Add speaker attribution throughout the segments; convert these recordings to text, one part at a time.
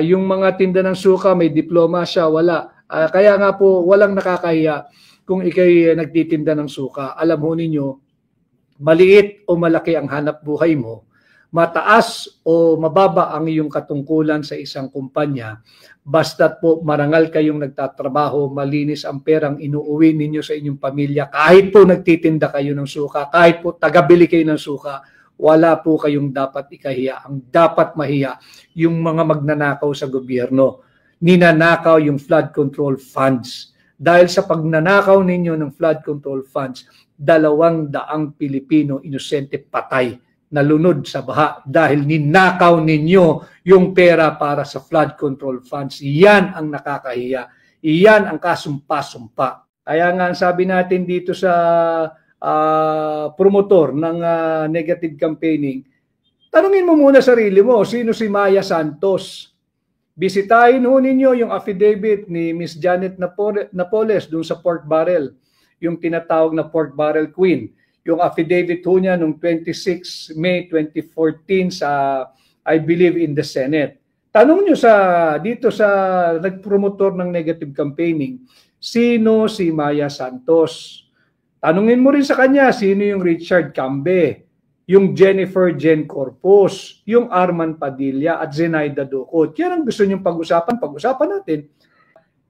Speaker 1: Yung mga tinda ng suka, may diploma siya, wala. Kaya nga po, walang nakakahiya kung ikay nagtitinda ng suka. Alam ho ninyo, maliit o malaki ang hanap buhay mo, mataas o mababa ang iyong katungkulan sa isang kumpanya, basta't po marangal kayong nagtatrabaho, malinis ang perang inuuwi ninyo sa inyong pamilya, kahit po nagtitinda kayo ng suka, kahit po tagabili kayo ng suka, wala po kayong dapat ikahiya. Ang dapat mahiya, yung mga magnanakaw sa gobyerno. Ninanakaw yung flood control funds. Dahil sa pagnanakaw ninyo ng flood control funds, 200 Pilipino inosente patay, nalunod sa baha dahil ninakaw ninyo yung pera para sa flood control funds. Iyan ang nakakahiya. Iyan ang kasumpa-sumpa. Kaya nga sabi natin dito sa promotor ng negative campaigning, tanungin mo muna sarili mo, sino si Maya Santos? Bisitahin ho ninyo yung affidavit ni Miss Janet Napoles dun sa pork barrel, yung tinatawag na pork barrel queen. Yung affidavit ho niya noong 26 May 2014 sa, I believe, in the Senate. Tanong nyo dito sa nagpromotor ng negative campaigning, sino si Maya Santos? Tanungin mo rin sa kanya, sino yung Richard Cambe, yung Jennifer Jen Corpus, yung Arman Padilla at Zenaida Ducot. Yan ang gusto niyong pag-usapan natin.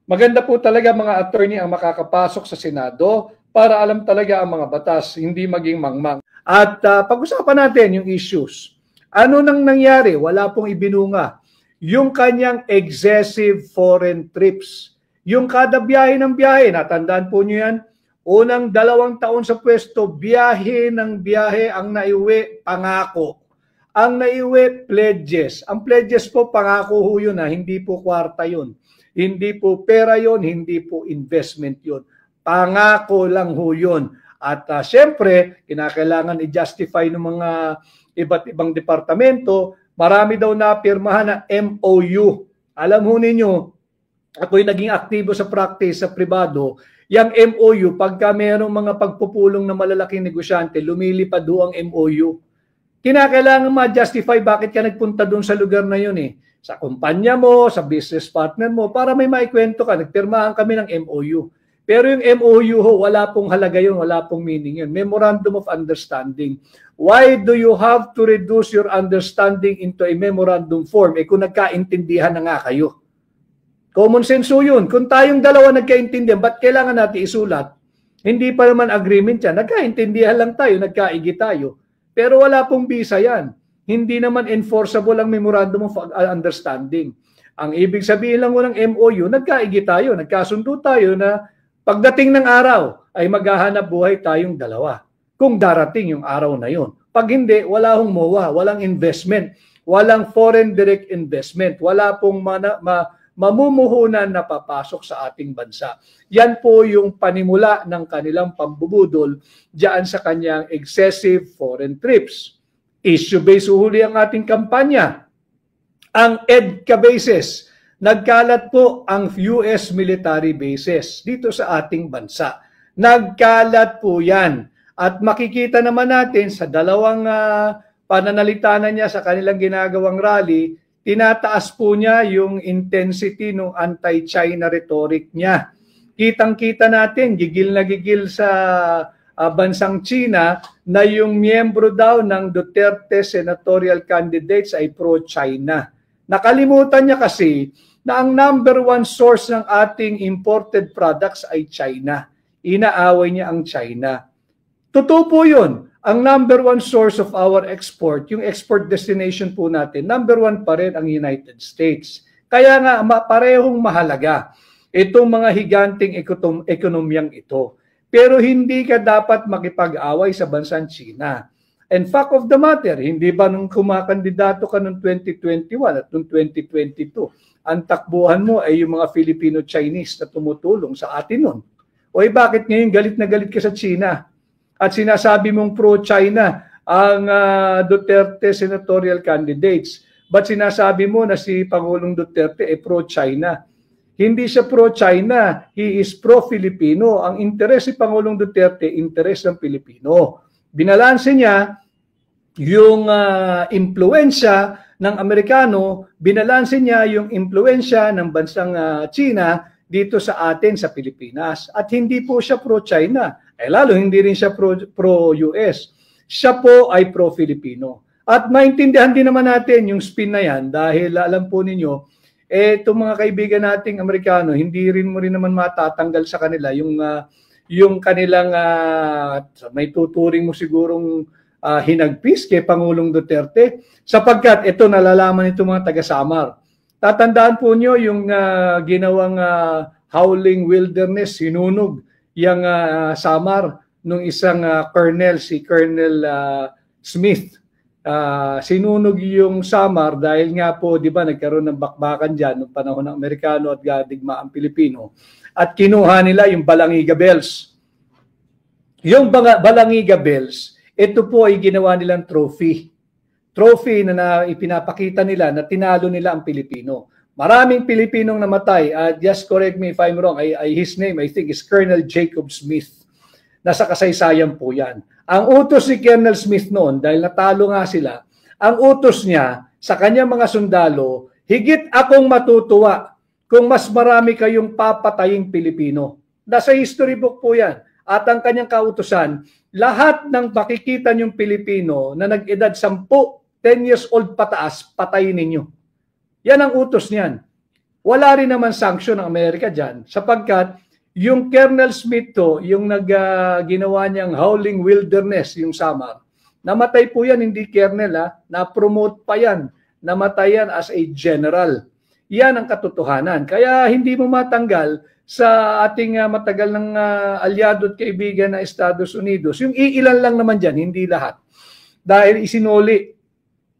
Speaker 1: Maganda po talaga mga attorney ang makakapasok sa Senado para alam talaga ang mga batas, hindi maging mangmang. At pag-usapan natin yung issues. Ano nang nangyari? Wala pong ibinunga. Yung kanyang excessive foreign trips. Yung kada biyahe ng biyahe, natandaan po niyo yan, unang 2 taon sa pwesto, biyahe ng biyahe, ang naiuwi, pangako. Ang naiuwi, pledges. Ang pledges po, pangako ho yun, hindi po kwarta yun. Hindi po pera yun, hindi po investment yun. Pangako lang ho yun. At syempre, kinakailangan i-justify ng mga iba't ibang departamento, marami daw na pirmahan na MOU. Alam ho ninyo, ako'y naging aktibo sa practice sa pribado, yung MOU, pagka mayroong mga pagpupulong na malalaking negosyante, lumilipad doon ang MOU. Kinakailangan ma-justify bakit ka nagpunta doon sa lugar na yun eh. Sa kumpanya mo, sa business partner mo, para may maikwento ka, nagpirmahan kami ng MOU. Pero yung MOU ho, wala pong halaga yun, wala pong meaning yun. Memorandum of Understanding. Why do you have to reduce your understanding into a memorandum form? Eh kung nagkaintindihan na nga kayo. Common sense yun. Kung tayong dalawa nagkaintindihan, ba't kailangan natin isulat? Hindi pa naman agreement yan. Nagkaintindihan lang tayo, nagkaigi tayo. Pero wala pong bisa yan. Hindi naman enforceable ang Memorandum of Understanding. Ang ibig sabihin lang ng MOU, nagkaigi tayo, nagkasundo tayo na pagdating ng araw ay maghahanap buhay tayong dalawa. Kung darating yung araw na yun. Pag hindi, wala hong MOA, walang investment, walang foreign direct investment, wala pong mamumuhunan na papasok sa ating bansa. Yan po yung panimula ng kanilang pambubudol diyan sa kanyang excessive foreign trips. Issue-based uhuli ang ating kampanya. Ang EDCA bases, nagkalat po ang US military bases dito sa ating bansa. Nagkalat po yan. At makikita naman natin sa dalawang pananalita na niya sa kanilang ginagawang rally, tinataas po niya yung intensity ng anti-China rhetoric niya. Kitang-kita natin, gigil na gigil sa bansang China na yung miyembro daw ng Duterte senatorial candidates ay pro-China. Nakalimutan niya kasi na ang number 1 source ng ating imported products ay China. Inaaway niya ang China. Totoo po yun. Ang number 1 source of our export, yung export destination po natin, number 1 pa rin ang United States. Kaya nga, parehong mahalaga itong mga higanting ekonomiyang ito. Pero hindi ka dapat makipag-away sa bansang China. And fact of the matter, hindi ba nung kumakandidato ka noong 2021 at noong 2022, ang takbuhan mo ay yung mga Filipino-Chinese na tumutulong sa atin nun? O bakit ngayon galit na galit ka sa China? At sinasabi mong pro-China ang Duterte senatorial candidates. But sinasabi mo na si Pangulong Duterte ay pro-China? Hindi siya pro-China, he is pro-Filipino. Ang interes ni Pangulong Duterte, interes ng Pilipino. Binalanse niya yung impluensya ng Amerikano, binalanse niya yung impluensya ng bansang China dito sa atin sa Pilipinas. At hindi po siya pro-China, lalo hindi rin siya pro-US. Siya po ay pro-Filipino. At maintindihan din naman natin yung spin na yan dahil alam po ninyo, itong mga kaibigan nating Amerikano, hindi rin mo rin naman matatanggal sa kanila yung kanilang may tuturing mo sigurong hinagpis kay Pangulong Duterte sapagkat ito nalalaman nito mga taga-Samar. Tatandaan po nyo yung ginawang howling wilderness, sinunog yung Samar nung isang colonel, si Colonel Smith. Sinunog yung Samar dahil nga po, di ba, nagkaroon ng bakbakan dyan noong panahon ng Amerikano at digma ang Pilipino. At kinuha nila yung Balangiga Bells. Yung Balangiga Bells, ito po ay ginawa nilang trophy. Trophy na ipinapakita nila na tinalo nila ang Pilipino. Maraming Pilipinong namatay. Just correct me if I'm wrong. His name, I think, is Colonel Jacob Smith. Nasa kasaysayan po yan. Ang utos ni Colonel Smith noon, dahil natalo nga sila, ang utos niya sa kanyang mga sundalo, higit akong matutuwa kung mas marami kayong papataying Pilipino. Nasa history book po yan. At ang kanyang kautusan, lahat ng makikita niyong Pilipino na nag-edad 10 years old pataas, patayin ninyo. Yan ang utos niyan. Wala rin naman sanction ng Amerika dyan sapagkat yung Colonel Smith to, yung ginawa niyang howling wilderness, yung Samar, namatay po yan, hindi Colonel, na-promote pa yan. Namatay yan as a general. Yan ang katotohanan. Kaya hindi mo matanggal sa ating matagal ng alyado at kaibigan na Estados Unidos. Yung iilan lang naman dyan, hindi lahat. Dahil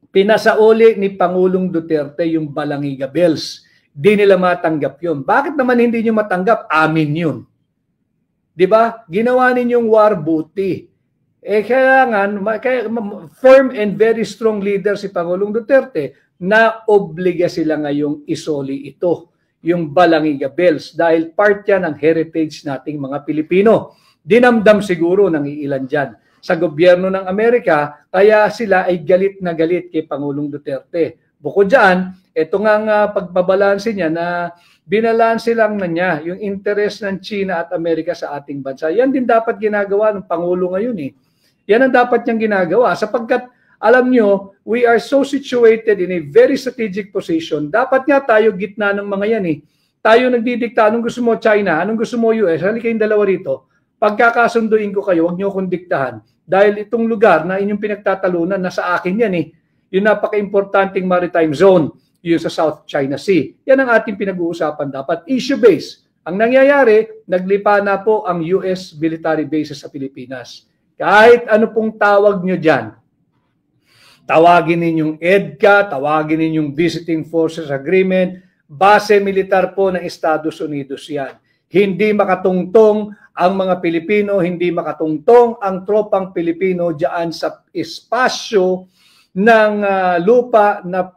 Speaker 1: pinasauli ni Pangulong Duterte yung Balangiga Bells. Di nila matanggap yun. Bakit naman hindi nyo matanggap? Amin yun. Diba? Ginawa ninyong war booty. Kaya firm and very strong leader si Pangulong Duterte na obliga sila ngayong isoli ito. Yung Balangiga Bells dahil part yan ng heritage nating mga Pilipino. Dinamdam siguro ng iilan dyan sa gobyerno ng Amerika, kaya sila ay galit na galit kay Pangulong Duterte. Bukod dyan, ito nga pagbabalanse niya na binalanse lang na niya yung interest ng China at Amerika sa ating bansa. Yan din dapat ginagawa ng Pangulo ngayon eh. Yan ang dapat niyang ginagawa sapagkat alam nyo, we are so situated in a very strategic position. Dapat nga tayo gitna ng mga yan eh. Tayo nagdidikta, anong gusto mo China, anong gusto mo US, halika kayong dalawa rito. Pagkakasunduin ko kayo, huwag nyo akong diktahan. Dahil itong lugar na inyong pinagtatalunan, nasa akin yan eh. Yung napaka-importanting maritime zone, yung sa South China Sea. Yan ang ating pinag-uusapan dapat. Issue-based. Ang nangyayari, naglipa na po ang US military bases sa Pilipinas. Kahit ano pong tawag nyo dyan, tawagin ninyong EDCA, tawagin ninyong Visiting Forces Agreement, base militar po ng Estados Unidos yan. Hindi makatungtong ang mga Pilipino, hindi makatungtong ang tropang Pilipino diyan sa espasyo ng lupa na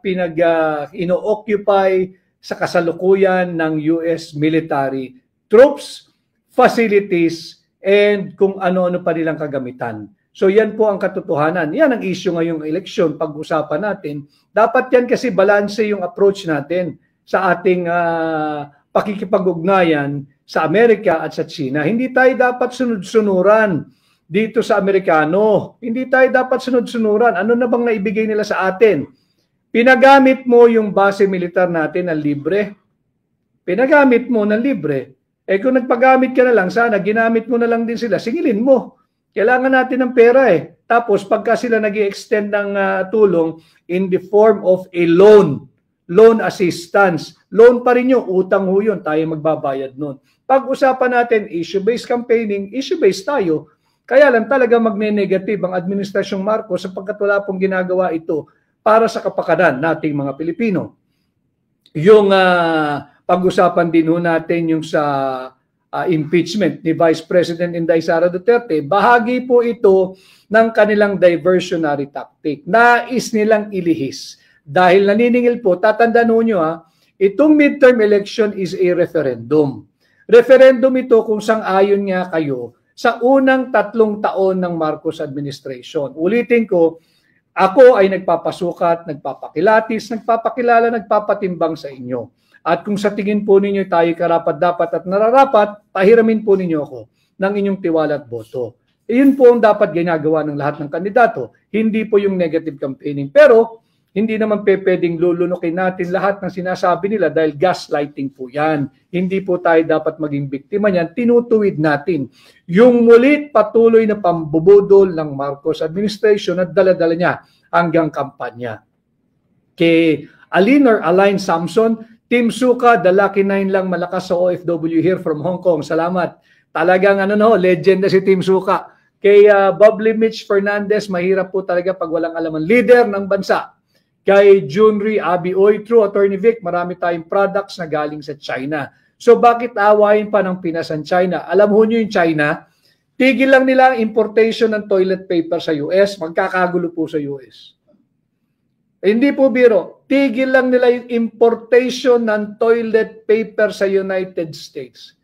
Speaker 1: ino-occupy sa kasalukuyan ng US military troops, facilities, and kung ano-ano pa nilang kagamitan. So yan po ang katotohanan. Yan ang issue ngayong eleksyon, pag-usapan natin. Dapat yan kasi balanse yung approach natin sa ating pakikipag-ugnayan sa Amerika at sa China. Hindi tayo dapat sunod-sunuran dito sa Amerikano. Hindi tayo dapat sunod-sunuran. Ano na bang naibigay nila sa atin? Pinagamit mo yung base militar natin na libre. Pinagamit mo ng libre. Kung nagpagamit ka na lang, sana ginamit mo na lang din sila. Singilin mo. Kailangan natin ng pera eh. Tapos pagka sila nag-i-extend ng tulong in the form of a loan assistance. Loan pa rin yung utang ho yun. Tayo magbabayad nun. Pag-usapan natin issue-based campaigning, issue-based tayo. Kaya lang talaga magne-negative ang Administrasyong Marcos sapagkat wala pong ginagawa ito para sa kapakanan nating mga Pilipino. Yung pag-usapan din ho natin yung sa impeachment ni Vice President Inday Sara Duterte, bahagi po ito ng kanilang diversionary tactic. Nais nilang ilihis. Dahil naniningil po, tatandaan nyo itong midterm election is a referendum. Referendum ito kung sang-ayon nga kayo sa unang 3 taon ng Marcos administration. Ulitin ko, Ako ay nagpapasukat, nagpapakilatis, nagpapakilala, nagpapatimbang sa inyo. At kung sa tingin po ninyo tayo karapat-dapat at nararapat, pahiramin po ninyo ako ng inyong tiwala at boto. Iyon po ang dapat ginagawa ng lahat ng kandidato, hindi po yung negative campaigning. Pero hindi naman pwedeng lulunukin natin lahat ng sinasabi nila dahil gaslighting po yan. Hindi po tayo dapat maging biktima niyan, tinutuwid natin yung mulit patuloy na pambubudol ng Marcos administration at dala-dala niya hanggang kampanya. Kay Aline Samson, Team Suka, the Lucky Nine lang malakas sa OFW here from Hong Kong. Salamat. Talagang legend na si Team Suka. Kay Bubbly Mitch Fernandez, mahirap po talaga pag walang alaman. Leader ng bansa. Kay Junri Abioy, True Attorney Vic, marami tayong products na galing sa China. So bakit awayin pa ng Pinas ang China? Alam ho nyo yung China, tigil lang nila ang importation ng toilet paper sa US, magkakagulo po sa US. Hindi po biro, tigil lang nila yung importation ng toilet paper sa United States.